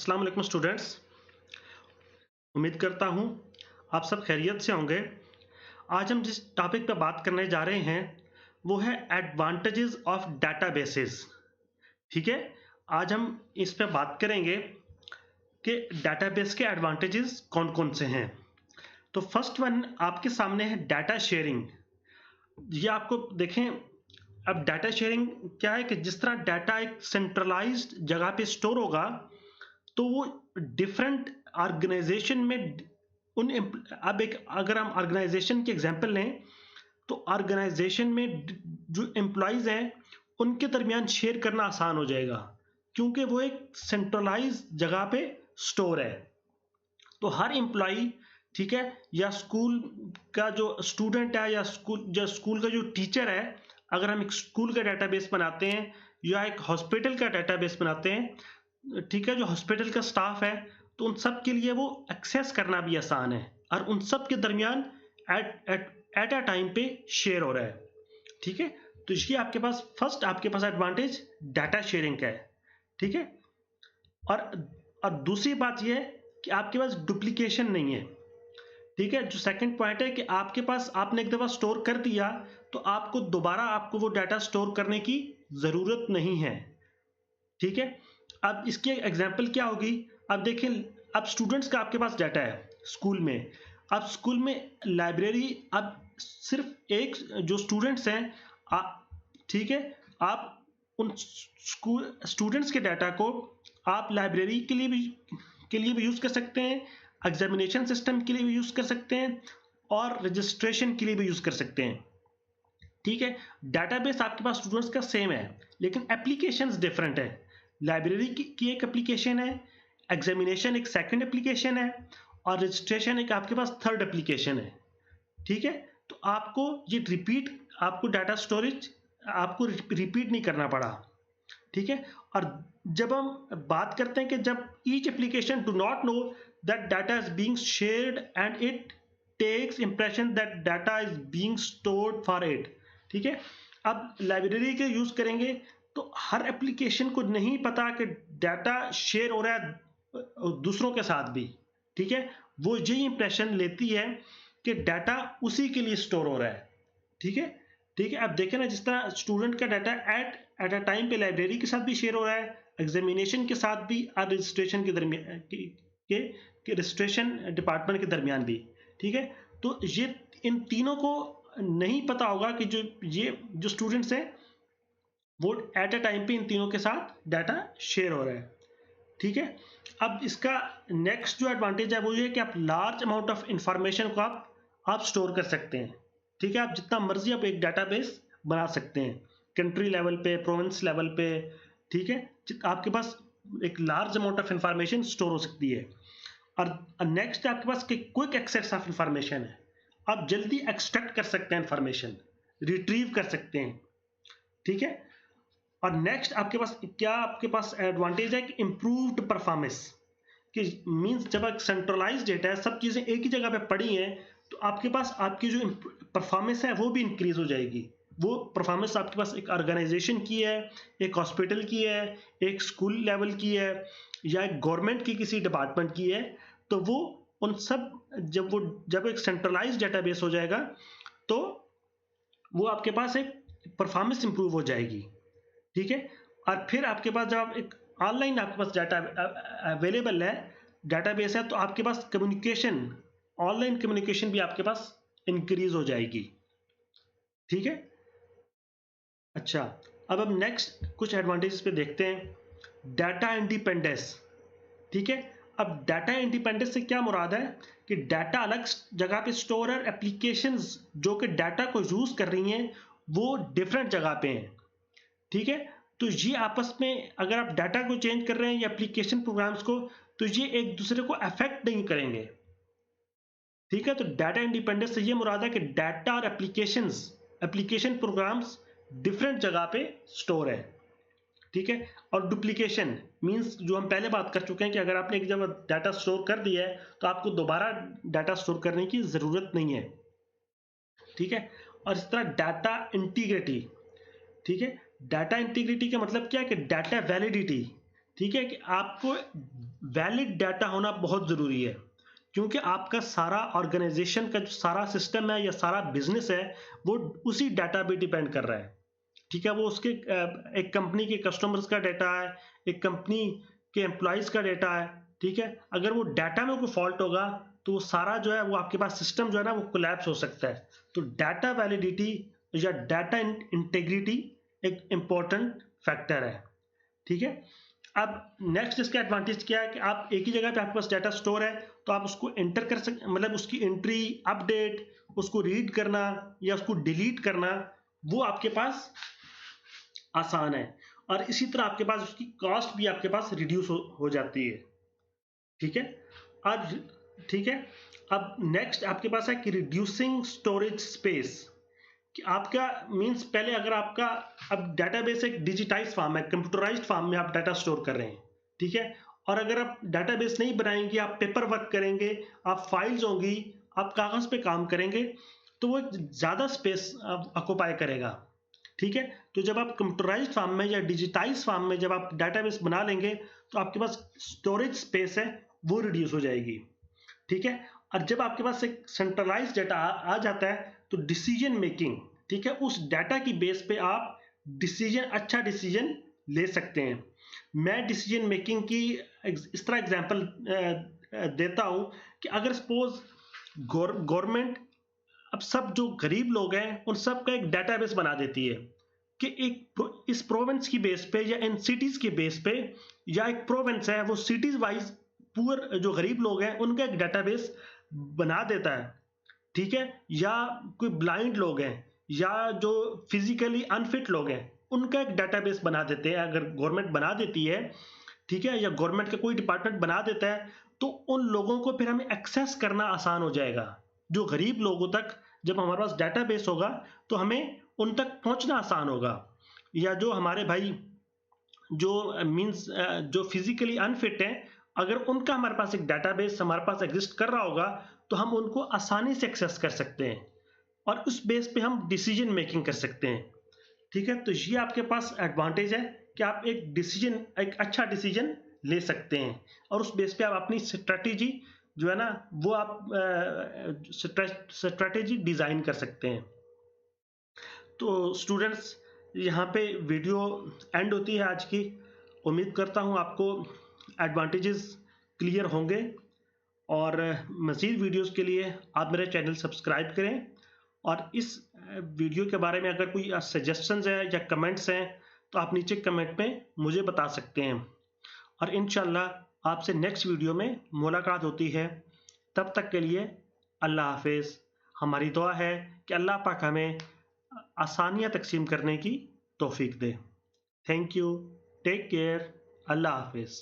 अस्सलाम वालेकुम स्टूडेंट्स। उम्मीद करता हूँ आप सब खैरियत से होंगे। आज हम जिस टॉपिक पर बात करने जा रहे हैं वो है एडवांटेजेस ऑफ डेटाबेसेस। ठीक है, आज हम इस पे बात करेंगे कि डेटाबेस के एडवांटेजेस कौन कौन से हैं। तो फर्स्ट वन आपके सामने है डाटा शेयरिंग। ये आपको देखें, अब डाटा शेयरिंग क्या है कि जिस तरह डाटा एक सेंट्रलाइज्ड जगह पे स्टोर होगा तो वो डिफरेंट ऑर्गेनाइजेशन में अब एक अगर हम ऑर्गेनाइजेशन की एग्जांपल लें तो ऑर्गेनाइजेशन में जो एम्प्लॉयज हैं उनके दरमियान शेयर करना आसान हो जाएगा क्योंकि वो एक सेंट्रलाइज जगह पे स्टोर है। तो हर एम्प्लॉय, ठीक है, या स्कूल का जो स्टूडेंट है या स्कूल का जो टीचर है, अगर हम एक स्कूल का डेटाबेस बनाते हैं या एक हॉस्पिटल का डेटाबेस बनाते हैं, ठीक है, जो हॉस्पिटल का स्टाफ है तो उन सब के लिए वो एक्सेस करना भी आसान है और उन सब के दरमियान एट अ टाइम पे शेयर हो रहा है। ठीक है, तो ये आपके पास फर्स्ट आपके पास एडवांटेज डाटा शेयरिंग का है। ठीक है, और दूसरी बात यह है कि आपके पास डुप्लीकेशन नहीं है। ठीक है, जो सेकंड पॉइंट है कि आपके पास आपने एक दफा स्टोर कर दिया तो आपको दोबारा आपको वो डाटा स्टोर करने की जरूरत नहीं है। ठीक है, अब इसकी एग्जांपल क्या होगी, अब देखें, अब स्टूडेंट्स का आपके पास डाटा है स्कूल में। अब स्कूल में लाइब्रेरी, अब सिर्फ एक जो स्टूडेंट्स हैं, ठीक है, आप उन स्कूल स्टूडेंट्स के डाटा को आप लाइब्रेरी के लिए भी यूज़ कर सकते हैं, एग्जामिनेशन सिस्टम के लिए भी यूज़ कर सकते हैं और रजिस्ट्रेशन के लिए भी यूज़ कर सकते हैं। ठीक है, डाटाबेस आपके पास स्टूडेंट्स का सेम है लेकिन एप्लीकेशंस डिफरेंट है। लाइब्रेरी की एक एप्लीकेशन है, एग्जामिनेशन एक सेकंड एप्लीकेशन है और रजिस्ट्रेशन एक आपके पास थर्ड एप्लीकेशन है। ठीक है, तो आपको डाटा स्टोरेज आपको रिपीट नहीं करना पड़ा। ठीक है, और जब हम बात करते हैं कि जब each application do not know that data is being shared and it takes impression that data is being stored for it. ठीक है, अब लाइब्रेरी के यूज करेंगे तो हर एप्लीकेशन को नहीं पता कि डाटा शेयर हो रहा है दूसरों के साथ भी। ठीक है, वो यही इंप्रेशन लेती है कि डाटा उसी के लिए स्टोर हो रहा है। ठीक है, ठीक है, अब देखें ना, जिस तरह स्टूडेंट का डाटा एट अ टाइम पे लाइब्रेरी के साथ भी शेयर हो रहा है, एग्जामिनेशन के साथ भी और रजिस्ट्रेशन के दरमियान के रजिस्ट्रेशन डिपार्टमेंट के दरमियान भी। ठीक है, तो ये इन तीनों को नहीं पता होगा कि जो स्टूडेंट्स हैं वो एट अ टाइम पे इन तीनों के साथ डाटा शेयर हो रहा है। ठीक है, अब इसका नेक्स्ट जो एडवांटेज है वो ये कि आप लार्ज अमाउंट ऑफ इंफॉर्मेशन को आप स्टोर कर सकते हैं। ठीक है, आप जितना मर्जी आप एक डाटाबेस बना सकते हैं, कंट्री लेवल पे, प्रोविंस लेवल पे। ठीक है, आपके पास एक large amount of information store हो सकती है। और नेक्स्ट आपके पास क्विक एक्सेस ऑफ इंफॉर्मेशन है, आप जल्दी एक्सट्रैक्ट कर सकते हैं इंफॉर्मेशन, रिट्रीव कर सकते हैं। ठीक है, और नेक्स्ट आपके पास एडवांटेज है कि इम्प्रूव्ड परफॉर्मेंस, कि मींस जब एक सेंट्रलाइज्ड डेटा है, सब चीज़ें एक ही जगह पे पड़ी हैं, तो आपके पास आपकी जो परफॉर्मेंस है वो भी इंक्रीज हो जाएगी। वो परफॉर्मेंस आपके पास एक ऑर्गेनाइजेशन की है, एक हॉस्पिटल की है, एक स्कूल लेवल की है या एक गवर्नमेंट की किसी डिपार्टमेंट की है, तो वो उन सब जब एक सेंट्रलाइज्ड डेटाबेस हो जाएगा तो वो आपके पास एक परफॉर्मेंस इंप्रूव हो जाएगी। ठीक है, और फिर आपके पास जब एक ऑनलाइन आपके पास डाटा अवेलेबल है, डाटाबेस है, तो आपके पास ऑनलाइन कम्युनिकेशन भी आपके पास इंक्रीज हो जाएगी। ठीक है, अच्छा, अब हम नेक्स्ट कुछ एडवांटेजेस पे देखते हैं। Data independence. ठीक है, अब डाटा इंडिपेंडेंस से क्या मुराद है कि डाटा अलग जगह पे स्टोर है, एप्लीकेशंस जो कि डाटा को यूज कर रही हैं वो डिफरेंट जगह पे हैं। ठीक है, तो ये आपस में अगर आप डाटा को चेंज कर रहे हैं या एप्लीकेशन प्रोग्राम्स को, तो ये एक दूसरे को अफेक्ट नहीं करेंगे। ठीक है, तो डाटा इंडिपेंडेंस से ये मुराद है कि डाटा और एप्लीकेशन प्रोग्राम्स डिफरेंट जगह पे स्टोर है। ठीक है, और डुप्लीकेशन मींस जो हम पहले बात कर चुके हैं कि अगर आपने एक जगह डाटा स्टोर कर दिया है तो आपको दोबारा डाटा स्टोर करने की जरूरत नहीं है। ठीक है, और इस तरह डाटा इंटीग्रिटी। ठीक है, डाटा इंटीग्रिटी का मतलब क्या है कि डाटा वैलिडिटी, ठीक है, कि आपको वैलिड डाटा होना बहुत ज़रूरी है, क्योंकि आपका सारा ऑर्गेनाइजेशन का जो सारा सिस्टम है या सारा बिजनेस है वो उसी डाटा पे डिपेंड कर रहा है। ठीक है, वो उसके एक कंपनी के कस्टमर्स का डाटा है, एक कंपनी के एम्प्लॉयज़ का डाटा है। ठीक है, अगर वो डाटा में कोई फॉल्ट होगा तो वो सारा जो है वो आपके पास सिस्टम जो है ना वो कोलैप्स हो सकता है। तो डाटा वैलिडिटी या डाटा इंटेग्रिटी एक इम्पोर्टेंट फैक्टर है। ठीक है, अब नेक्स्ट इसका एडवांटेज क्या है कि आप एक ही जगह पे आपके पास डाटा स्टोर है, तो आप उसको एंटर कर सकते, मतलब उसकी एंट्री, अपडेट, उसको रीड करना या उसको डिलीट करना, वो आपके पास आसान है। और इसी तरह आपके पास उसकी कॉस्ट भी आपके पास रिड्यूस हो जाती है। ठीक है, आज ठीक है, अब नेक्स्ट आपके पास है कि रिड्यूसिंग स्टोरेज स्पेस, कि आपका मीन्स पहले अगर आपका अब डाटाबेस एक डिजिटाइज फॉर्म है, कंप्यूटराइज्ड फॉर्म में आप डाटा स्टोर कर रहे हैं। ठीक है, और अगर आप डाटाबेस नहीं बनाएंगे, आप पेपर वर्क करेंगे, आप फाइल्स होंगी, आप कागज पे काम करेंगे, तो वो ज़्यादा स्पेस ऑक्यूपाई करेगा। ठीक है, तो जब आप कंप्यूटराइज्ड फॉर्म में या डिजिटाइज फॉर्म में जब आप डाटाबेस बना लेंगे तो आपके पास स्टोरेज स्पेस है वो रिड्यूस हो जाएगी। ठीक है, और जब आपके पास एक सेंट्रलाइज डाटा आ जाता है तो डिसीजन मेकिंग, ठीक है, उस डाटा की बेस पे आप अच्छा डिसीजन ले सकते हैं। मैं डिसीजन मेकिंग की इस तरह एग्जांपल देता हूं कि अगर सपोज गवर्नमेंट अब सब जो गरीब लोग हैं उन सब का एक डाटाबेस बना देती है कि इस प्रोविंस की बेस पे या इन सिटीज के बेस पे, या एक प्रोविंस है वो सिटीज वाइज पुअर जो गरीब लोग हैं उनका एक डाटाबेस बना देता है। ठीक है, या कोई ब्लाइंड लोग हैं या जो फिजिकली अनफिट लोग हैं उनका एक डाटाबेस बना देते हैं, अगर गवर्नमेंट बना देती है। ठीक है, या गवर्नमेंट का कोई डिपार्टमेंट बना देता है तो उन लोगों को फिर हमें एक्सेस करना आसान हो जाएगा। जो गरीब लोगों तक जब हमारे पास डाटाबेस होगा तो हमें उन तक पहुंचना आसान होगा। या जो हमारे भाई जो मींस जो फिजिकली अनफिट हैं, अगर उनका हमारे पास एक डाटाबेस हमारे पास एग्जिस्ट कर रहा होगा तो हम उनको आसानी से एक्सेस कर सकते हैं और उस बेस पे हम डिसीजन मेकिंग कर सकते हैं। ठीक है, तो ये आपके पास एडवांटेज है कि आप एक अच्छा डिसीजन ले सकते हैं और उस बेस पे आप अपनी स्ट्रेटेजी जो है ना वो आप स्ट्रेटेजी डिजाइन कर सकते हैं। तो स्टूडेंट्स, यहाँ पे वीडियो एंड होती है आज की। उम्मीद करता हूँ आपको एडवांटेजेस क्लियर होंगे और मज़ीद वीडियोस के लिए आप मेरे चैनल सब्सक्राइब करें और इस वीडियो के बारे में अगर कोई सजेशंस है या कमेंट्स हैं तो आप नीचे कमेंट में मुझे बता सकते हैं और इंशाल्लाह आपसे नेक्स्ट वीडियो में मुलाकात होती है। तब तक के लिए अल्लाह हाफिज़। हमारी दुआ है कि अल्लाह पाक हमें आसानियाँ तकसीम करने की तौफीक दे। थैंक यू, टेक केयर, अल्लाह हाफिज़।